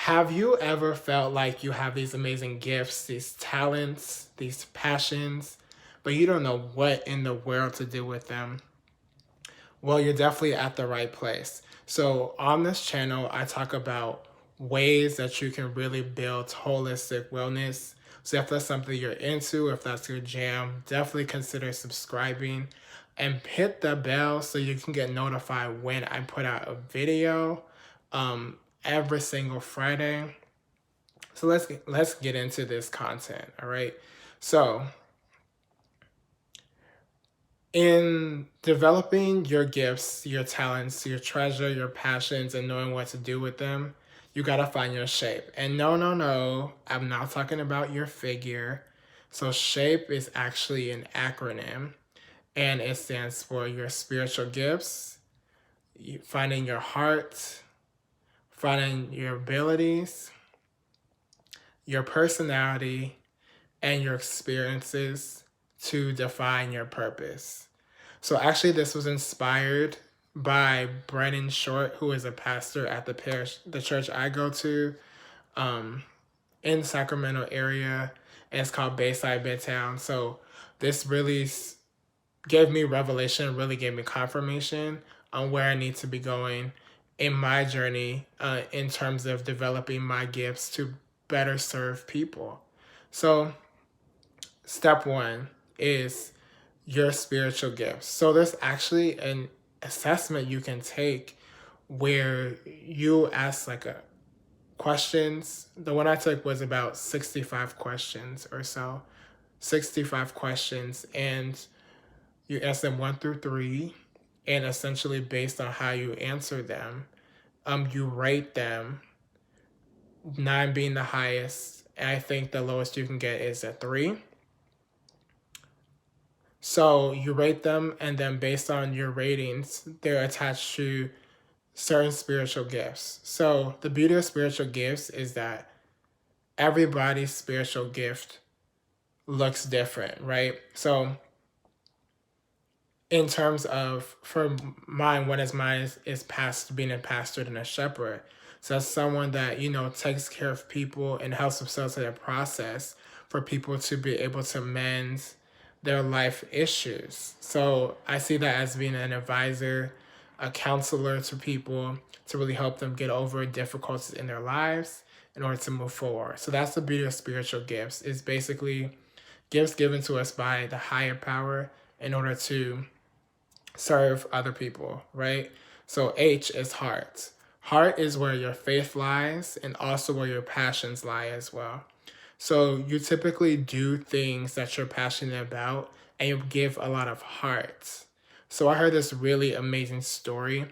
Have you ever felt like you have these amazing gifts, these talents, these passions, but you don't know what in the world to do with them? Well, you're definitely at the right place. So, on this channel, I talk about ways that you can really build holistic wellness. So, if that's something you're into, if that's your jam, definitely consider subscribing and hit the bell so you can get notified when I put out a video every single Friday. So let's get into this content, all right? So, in developing your gifts, your talents, your treasure, your passions, and knowing what to do with them, you gotta find your shape. And no, no, no, I'm not talking about your figure. So, shape is actually an acronym, and it stands for your spiritual gifts, finding your heart, finding your abilities, your personality, and your experiences to define your purpose. So actually this was inspired by Brennan Short, who is a pastor at the church I go to in Sacramento area, and it's called Bayside Midtown. So this really gave me revelation, really gave me confirmation on where I need to be going in my journey in terms of developing my gifts to better serve people. So step one is your spiritual gifts. So there's actually an assessment you can take where you ask like a questions. The one I took was about 65 questions or so. 65 questions, and you ask them 1 through 3, and essentially based on how you answer them, you rate them, 9 being the highest, and I think the lowest you can get is a 3. So you rate them, and then based on your ratings, they're attached to certain spiritual gifts. So the beauty of spiritual gifts is that everybody's spiritual gift looks different, right? So in terms of, for mine, one is mine is past being a pastor and a shepherd. So that's someone that, takes care of people and helps facilitate a process for people to be able to mend their life issues. So I see that as being an advisor, a counselor to people to really help them get over difficulties in their lives in order to move forward. So that's the beauty of spiritual gifts, is basically gifts given to us by the higher power in order to serve other people, right? So H is heart. Heart is where your faith lies and also where your passions lie as well. So you typically do things that you're passionate about and you give a lot of heart. So I heard this really amazing story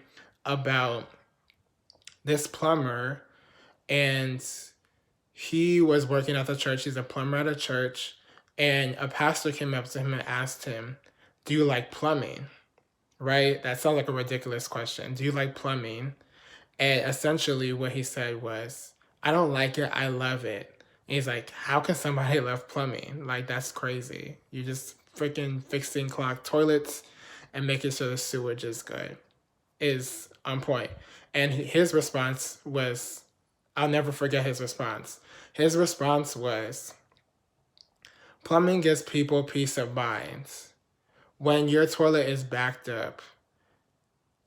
about this plumber, and he was working at the church. He's a plumber at a church, and a pastor came up to him and asked him, "Do you like plumbing?" Right? That sounds like a ridiculous question. Do you like plumbing? And essentially what he said was, "I don't like it, I love it." And he's like, "How can somebody love plumbing? Like, that's crazy. You just freaking fixing clogged toilets and making sure the sewage is good, is on point." And his response was, I'll never forget his response. His response was, "Plumbing gives people peace of mind. When your toilet is backed up,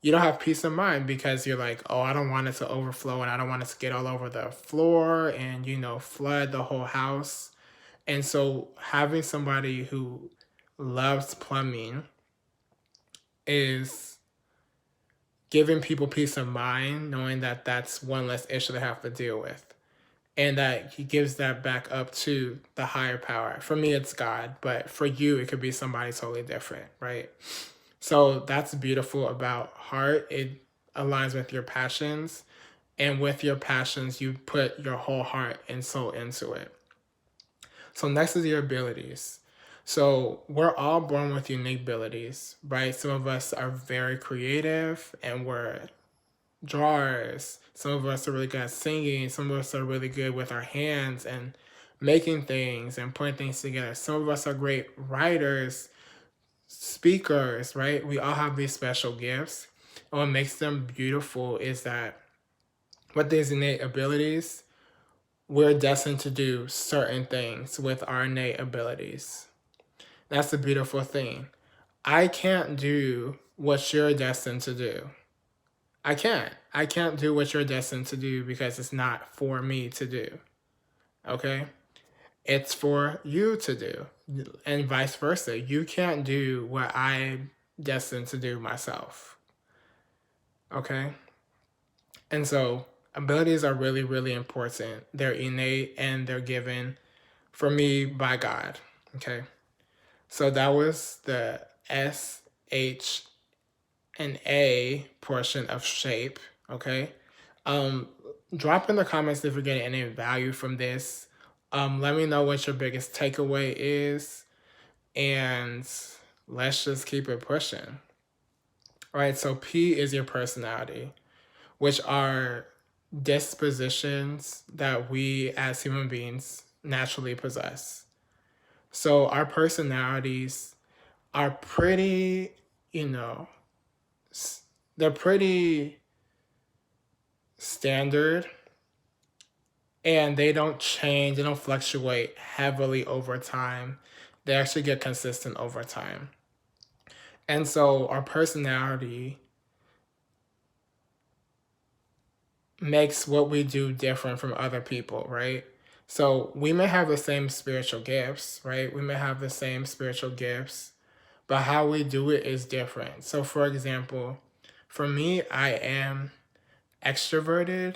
you don't have peace of mind because you're like, oh, I don't want it to overflow and I don't want it to get all over the floor and, flood the whole house." And so having somebody who loves plumbing is giving people peace of mind, knowing that that's one less issue they have to deal with. And that he gives that back up to the higher power. For me, it's God, but for you, it could be somebody totally different, right? So that's beautiful about heart. It aligns with your passions, and with your passions, you put your whole heart and soul into it. So next is your abilities. So we're all born with unique abilities, right? Some of us are very creative and we're drawers. Some of us are really good at singing. Some of us are really good with our hands and making things and putting things together. Some of us are great writers, speakers, right? We all have these special gifts. And what makes them beautiful is that with these innate abilities, we're destined to do certain things with our innate abilities. That's the beautiful thing. I can't do what you're destined to do. I can't. I can't do what you're destined to do because it's not for me to do. Okay? It's for you to do, and vice versa. You can't do what I'm destined to do myself. Okay? And so, abilities are really, really important. They're innate and they're given for me by God. Okay? So, that was the S, H, and A portion of shape. Okay? Um, Drop in the comments if you're getting any value from this. Let me know what your biggest takeaway is, and let's just keep it pushing. All right, so P is your personality, which are dispositions that we as human beings naturally possess. So our personalities are pretty, they're pretty standard, and they don't change, they don't fluctuate heavily over time. They actually get consistent over time. And so our personality makes what we do different from other people, right? So we may have the same spiritual gifts, right? We may have the same spiritual gifts, but how we do it is different. So for example, for me, I am extroverted,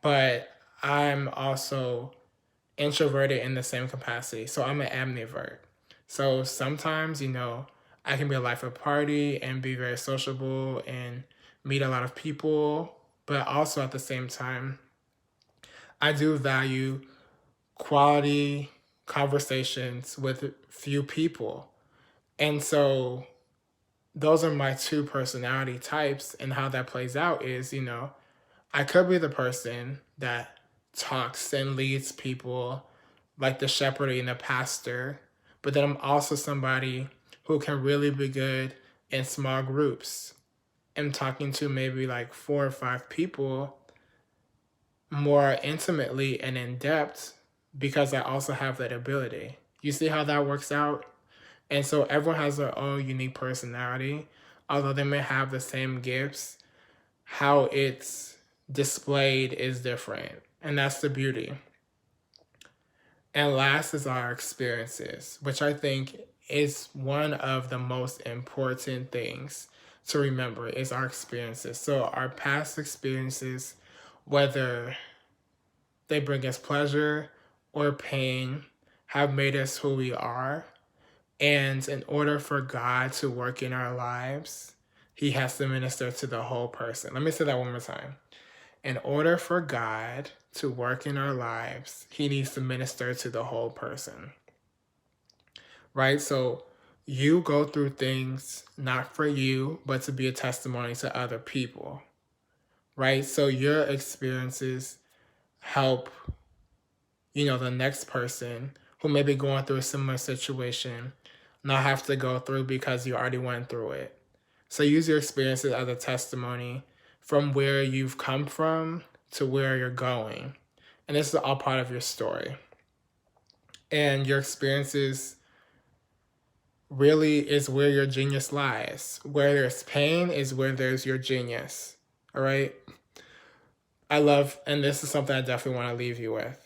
but I'm also introverted in the same capacity. So I'm an ambivert. So sometimes, I can be a life of party and be very sociable and meet a lot of people, but also at the same time, I do value quality conversations with few people. And so those are my two personality types, and how that plays out is, I could be the person that talks and leads people like the shepherd and the pastor, but then I'm also somebody who can really be good in small groups and talking to maybe like 4 or 5 people more intimately and in depth because I also have that ability. You see how that works out? And so everyone has their own unique personality, although they may have the same gifts. How it's displayed is different, and that's the beauty. And last is our experiences, which I think is one of the most important things to remember is our experiences. So our past experiences, whether they bring us pleasure or pain, have made us who we are. And in order for God to work in our lives, he has to minister to the whole person. Let me say that one more time. In order for God to work in our lives, he needs to minister to the whole person. Right? So you go through things not for you, but to be a testimony to other people. Right? So your experiences help, the next person who may be going through a similar situation not have to go through because you already went through it. So use your experiences as a testimony from where you've come from to where you're going. And this is all part of your story. And your experiences really is where your genius lies. Where there's pain is where there's your genius. All right? And this is something I definitely want to leave you with.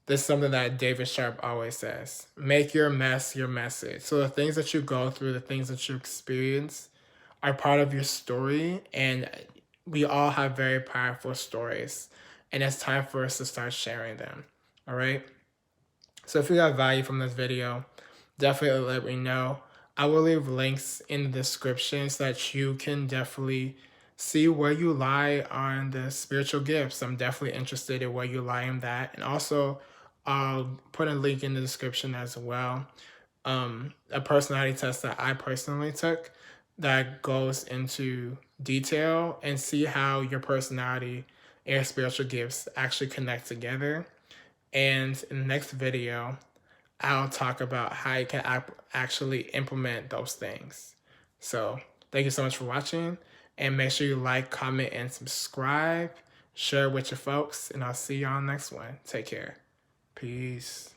This is something that David Sharp always says. Make your mess your message. So the things that you go through, the things that you experience are part of your story, and we all have very powerful stories, and it's time for us to start sharing them. All right? So if you got value from this video, definitely let me know. I will leave links in the description so that you can definitely see where you lie on the spiritual gifts. I'm definitely interested in where you lie in that. And also, I'll put a link in the description as well. A personality test that I personally took that goes into detail and see how your personality and your spiritual gifts actually connect together. And in the next video, I'll talk about how you can actually implement those things. So thank you so much for watching, and make sure you like, comment, and subscribe. share it with your folks, and I'll see y'all next one. Take care. Peace.